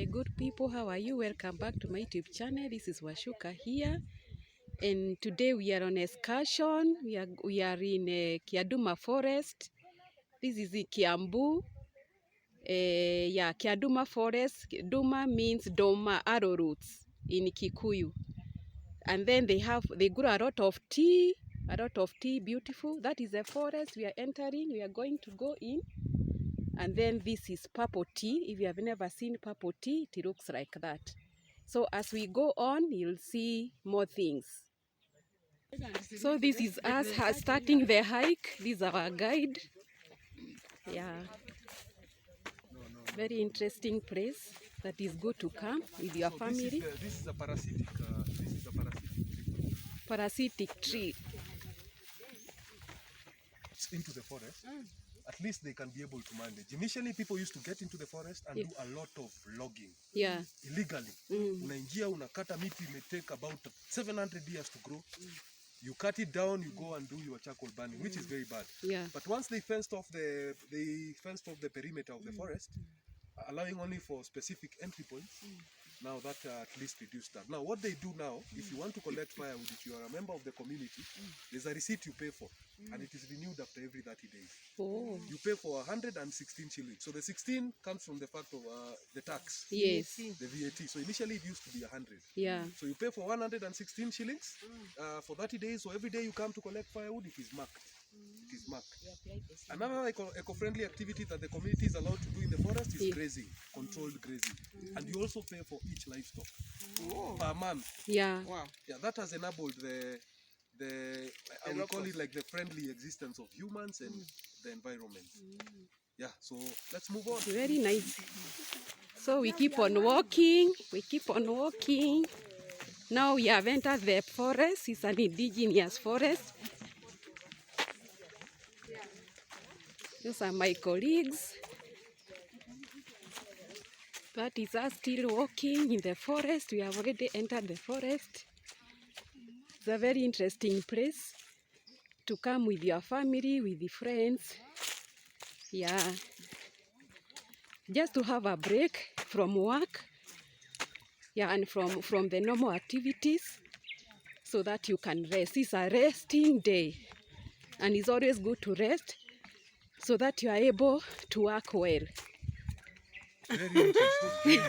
My good people, how are you? Welcome back to my YouTube channel. This is Washuka here, and today we are on excursion. We are in Nyaduma forest. This is the Kiambu. Nyaduma forest. Duma means doma, arrow roots in Kikuyu. And then they grow a lot of tea, beautiful. That is the forest we are entering. We are going to go in. And then this is purple tea. If you have never seen purple tea, it looks like that. So as we go on, you'll see more things. So this is us starting the hike. This is our guide. Yeah. Very interesting place that is good to come with your family. This is a parasitic parasitic tree. Into the forest. At least they can be able to manage. Initially, people used to get into the forest and do a lot of logging. Yeah. Illegally. Unaingia, unakata miti, may take about 700 years to grow. You cut it down, you go and do your charcoal burning, which is very bad. Yeah. But once they fenced off the perimeter of the forest, allowing only for specific entry points, now that at least reduced that. Now what they do now, if you want to collect firewood, if you are a member of the community, there's a receipt you pay for, and it is renewed after every 30 days. Oh. You pay for 116 shillings. So the 16 comes from the fact of the tax. Yes. The VAT. So initially it used to be 100. Yeah. So you pay for 116 shillings for 30 days. So every day you come to collect firewood, it is marked. It is marked. Another eco-friendly activity that the community is allowed to do in the forest is grazing, controlled grazing. And you also pay for each livestock per month. Yeah. Wow. Yeah, that has enabled I will call it like the friendly existence of humans and the environment. Yeah, so let's move on. Very nice. So we keep on walking. Now we have entered the forest. It's an indigenous forest. Those are my colleagues. That is us still walking in the forest. We have already entered the forest. It's a very interesting place to come with your family, with the friends. Yeah. Just to have a break from work. Yeah, and from the normal activities so that you can rest. It's a resting day. And it's always good to rest so that you are able to work well. Very interesting.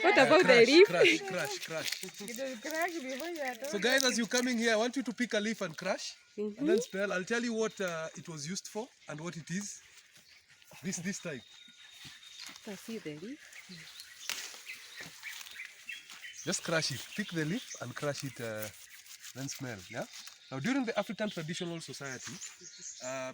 What about the leaf? Crash. So guys, as you're coming here, I want you to pick a leaf and crush. And then spell. I'll tell you what it was used for and what it is. This type. I see the leaf. Just crush it. Pick the leaf and crush it, then smell. Yeah. Now, during the African traditional society,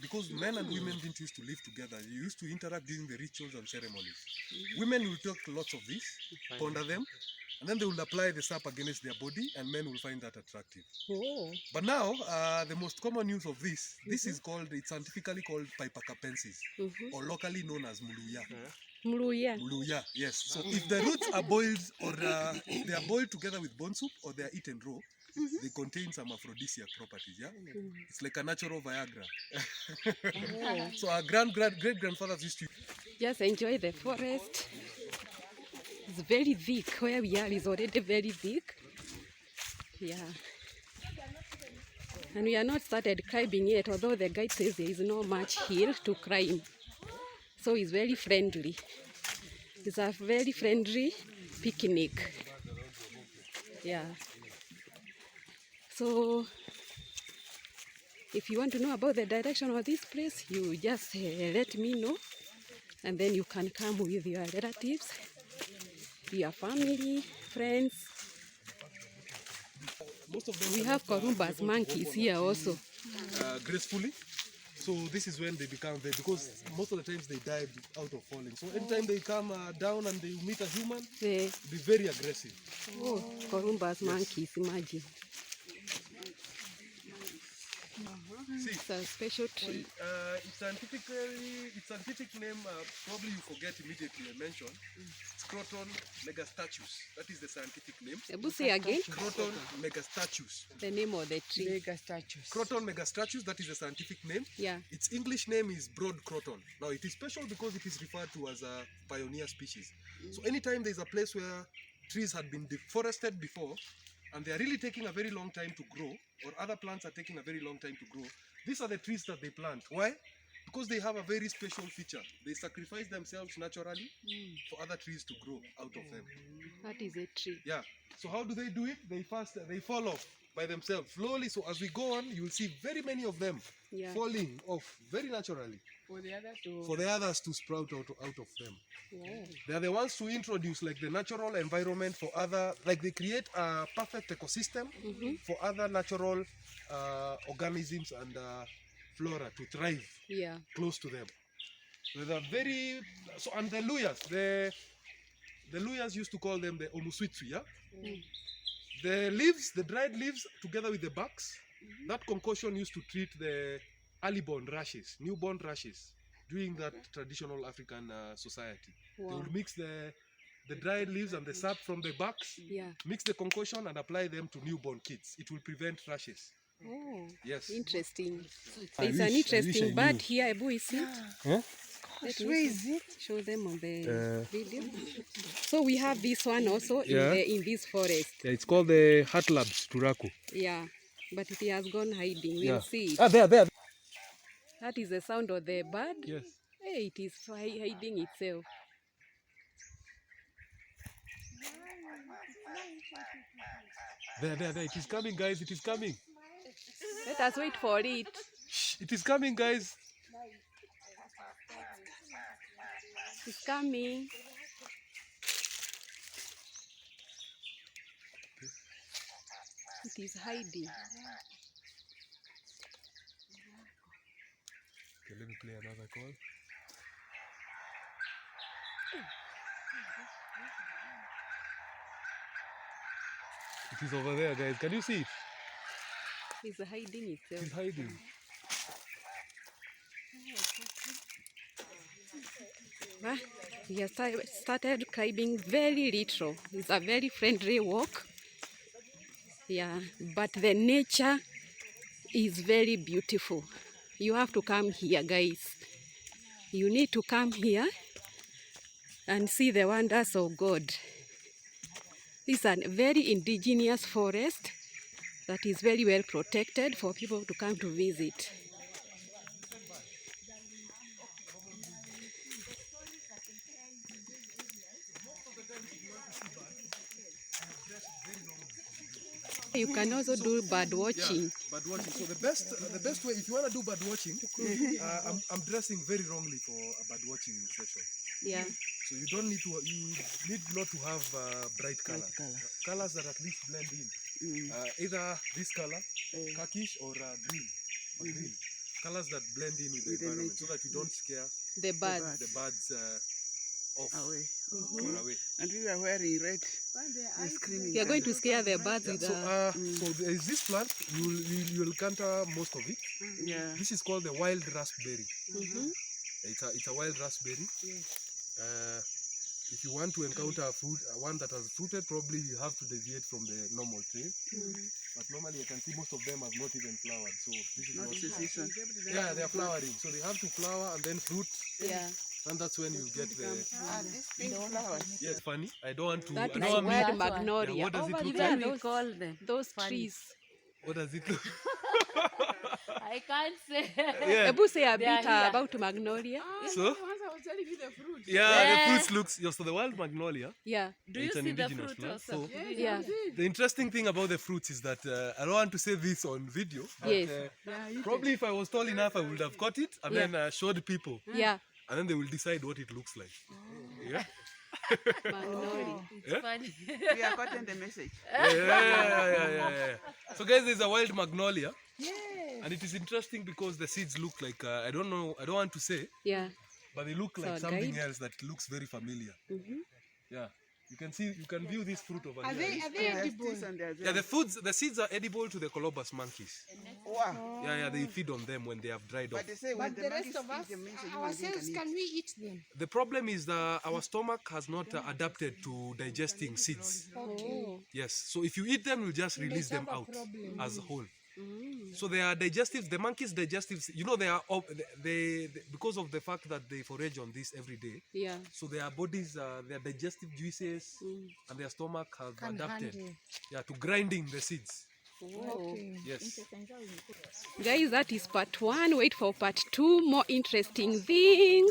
because men and women didn't used to live together, they used to interact during the rituals and ceremonies. Women will take lots of this, ponder them, and then they will apply the sap against their body, and men will find that attractive. Oh. But now, the most common use of this is called, it's scientifically called Pipercapensis, or locally known as Muluya. Muluya, yes. So if the roots are boiled or they are boiled together with bone soup or they are eaten raw, they contain some aphrodisiac properties, yeah? It's like a natural Viagra. So our great-grandfathers used to... Just enjoy the forest. It's very thick. Where we are is already very thick. Yeah. And we are not started climbing yet, although the guide says there is no much hill to climb. So it's very friendly. It's a very friendly picnic. Yeah. So if you want to know about the direction of this place, you just let me know, and then you can come with your relatives, your family, friends. Most of them we have Korumba's monkeys here also. Gracefully. So this is when they become very, because most of the times they die out of falling. So anytime they come down and they meet a human, they'll be very aggressive. Oh, Korumba's monkeys, imagine. See, it's a special tree. Its scientific name, probably you forget immediately I mentioned. It's Croton megastatus. That is the scientific name. Say again. Croton megastatus. The name of the tree. Megastatus. Croton megastatus, that is the scientific name. Yeah. Its English name is broad croton. Now it is special because it is referred to as a pioneer species. So anytime there's a place where trees had been deforested before, and they are really taking a very long time to grow, or other plants are taking a very long time to grow, these are the trees that they plant. Why? Because they have a very special feature. They sacrifice themselves naturally for other trees to grow out of them. That is a tree. Yeah. So how do they do it? They fall off by themselves slowly. So as we go on, you will see very many of them falling off very naturally. For the others to sprout out of them. Yeah. They are the ones to introduce like the natural environment for other, like they create a perfect ecosystem for other natural organisms and flora to thrive close to them. So they are very, so and the Luyas, the Luyas used to call them the omuswitsu, yeah? The leaves, the dried leaves together with the barks, that concoction used to treat the early-born rashes, newborn rashes, during that traditional African society. They would mix the dried leaves and the sap from the barks, mix the concoction and apply them to newborn kids. It will prevent rashes. Oh, yes. Interesting. There's an interesting bird here. Ebu, is it? Huh? Where is it? Show them on the video. So we have this one also in this forest. Yeah, it's called the Hatlabs turaku. Yeah, but it has gone hiding. We'll see it. Ah, there. That is the sound of the bird. Yes. Hey, it is hiding itself. There. It is coming, guys. It is coming. Let us wait for it. Shh, it is coming, guys. It's coming. It is hiding. Okay, let me play another call. It is over there, guys. Can you see it? It's hiding itself. It's hiding. We have started climbing very little. It's a very friendly walk. Yeah, but the nature is very beautiful. You have to come here, guys. You need to come here and see the wonders of God. This is a very indigenous forest that is very well protected for people to come to visit. You can also do bird watching. Yeah, bird watching. So the best way, if you want to do bird watching, I'm dressing very wrongly for a bird watching session. Yeah. So you don't need to. You need not to have bright color. Colors that at least blend in. Either this color, khaki, or green. Colors that blend in with the environment, so that you don't scare the birds. The birds off away. or away. And we are wearing red. We're screaming. You are going to scare the birds with so there is this plant. You will encounter most of it. Yeah. This is called the wild raspberry. It's a wild raspberry. If you want to encounter a fruit, one that has fruited, probably you have to deviate from the normal tree. But normally, I can see most of them have not even flowered. So this is not this one. Yeah, they are flowering. So they have to flower and then fruit. Yeah. And that's when you get the. This pink flowers. Yes, funny. I don't want to. That I is don't want wild me. magnolia. Yeah, what does it look Yeah, like? We call them. those funny. trees. What does it look? I can't say. Yeah. Ebu say a They are bit here. about magnolia. So. Once I was telling you the fruit. Yeah, the fruits looks. Yeah, so the wild magnolia. Yeah. Do you It's an see the indigenous fruit plant, also? so- Yeah. The interesting thing about the fruits is that I don't want to say this on video. But, Yes. probably if I was tall enough, I would have caught it and then showed people, Yeah. and then they will decide what it looks like. Yeah. Magnolia. It's Yeah? funny. We are gotten the message. Yeah. So guys, there's a wild magnolia. And it is interesting because the seeds look like I don't want to say, Yeah. but they look like So, something guide. else that looks very familiar. Yeah. You can view this fruit over Are here. they There's edible? this and there's Yeah, the seeds are edible to the colobus monkeys. Wow. Yeah, they feed on them when they have dried off. But they say when But the the monkeys rest of us, eat them, means a human being ourselves, can can we eat them? The problem is that our stomach has not adapted to digesting seeds. Oh. Yes, so if you eat them, you just release them have a out problem. as a whole. So they are digestives. The monkeys' digestives, you know, they are they because of the fact that they forage on this every day. Yeah. So their bodies, their digestive juices and their stomach have adapted, to grinding the seeds. Oh. Yes. Guys, that is part 1. Wait for part 2. More interesting things.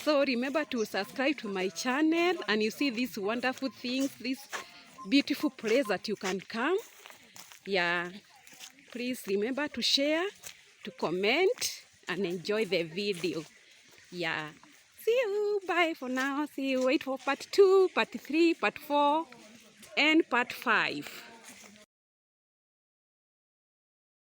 So remember to subscribe to my channel, and you see these wonderful things, this beautiful place that you can come. Yeah. Please remember to share, to comment, and enjoy the video. Yeah. See you. Bye for now. See you. Wait for part 2, part 3, part 4, and part 5.